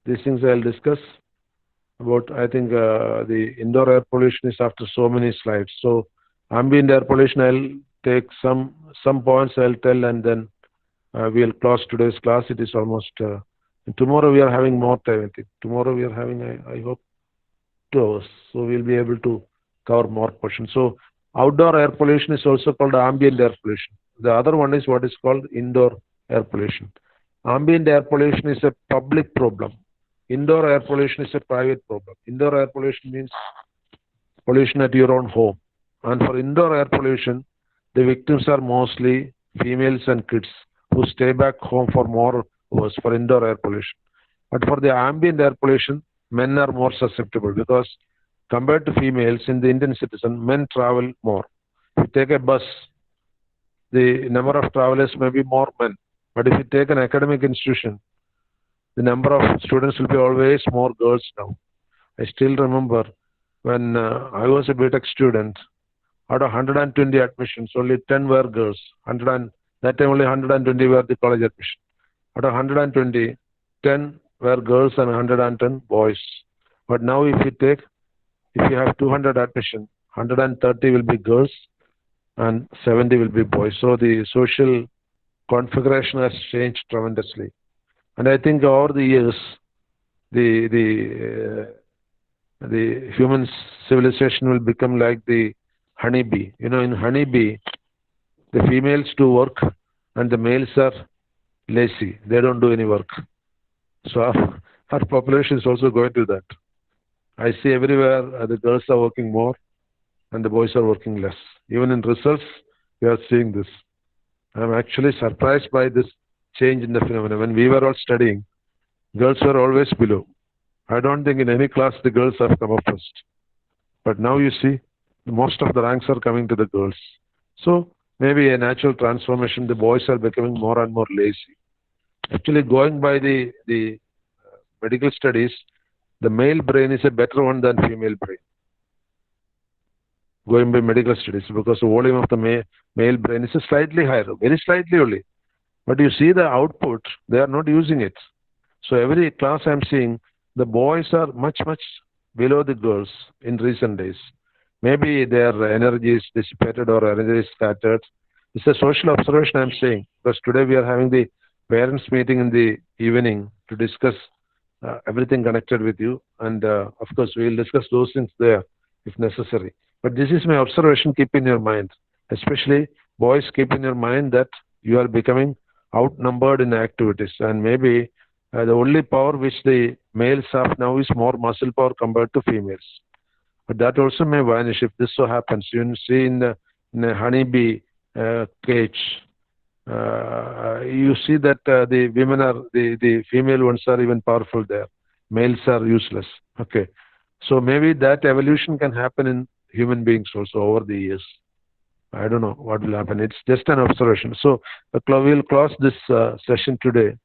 These things I'll discuss about. I think the indoor air pollution is after so many slides. So ambient air pollution, I'll take some points I'll tell, and then we'll close today's class. It is almost tomorrow we are having more time. I think tomorrow we are having, I hope, 2 hours, so we'll be able to cover more portions. So outdoor air pollution is also called ambient air pollution. The other one is what is called indoor air pollution. Ambient air pollution is a public problem. Indoor air pollution is a private problem. Indoor air pollution means pollution at your own home. And for indoor air pollution, the victims are mostly females and kids who stay back home for more hours for indoor air pollution. But for the ambient air pollution, men are more susceptible because compared to females in the Indian citizen, men travel more. If you take a bus, the number of travelers may be more men. But if you take an academic institution, the number of students will be always more girls now. I still remember when I was a BTech student, out of 120 admissions, only 10 were girls. That time only 120 were the college admission. Out of 120, 10 were girls and 110 boys. But now if you have 200 admission, 130 will be girls and 70 will be boys. So the social configuration has changed tremendously. And I think over the years, the human civilization will become like the honeybee. You know, in honeybee, the females do work and the males are lazy. They don't do any work. So our population is also going to that. I see everywhere the girls are working more and the boys are working less. Even in results, we are seeing this. I'm actually surprised by this change in the phenomenon. When we were all studying, girls were always below. I don't think in any class the girls have come up first. But now you see, most of the ranks are coming to the girls. So maybe a natural transformation, the boys are becoming more and more lazy. Actually, going by the medical studies, the male brain is a better one than female brain. Going by medical studies, because the volume of the male brain is slightly higher, very slightly only. But you see the output, they are not using it. So every class I'm seeing, the boys are much, much below the girls in recent days. Maybe their energy is dissipated or energy is scattered. It's a social observation I'm saying, because today we are having the parents meeting in the evening to discuss everything connected with you. And of course, we will discuss those things there if necessary. But this is my observation, keep in your mind. Especially boys, keep in your mind that you are becoming outnumbered in activities. And maybe the only power which the males have now is more muscle power compared to females. But that also may vanish if this so happens. You see in a honeybee cage, you see that the women are, the female ones are even powerful there. Males are useless. Okay. So maybe that evolution can happen in human beings also over the years. I don't know what will happen. It's just an observation. So we'll close this session today.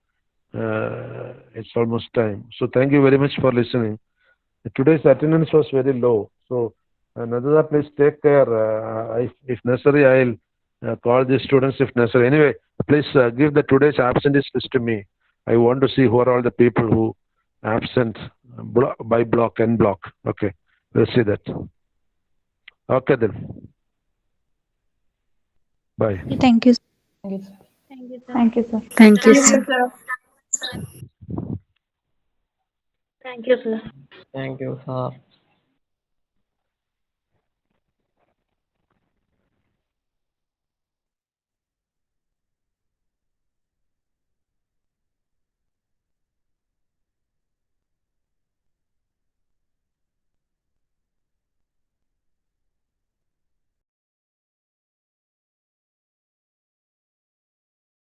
It's almost time. So thank you very much for listening. Today's attendance was very low. So Nadada, please take care. If necessary, I'll call the students if necessary. Anyway, please give the today's absentees list to me. I want to see who are all the people who absent by block and block. Okay, we'll see that. Okay then. Bye. Thank you. Thank you, sir. Thank you, sir. Thank you, Thank you, sir. sir. Thank you, sir. Thank you, sir.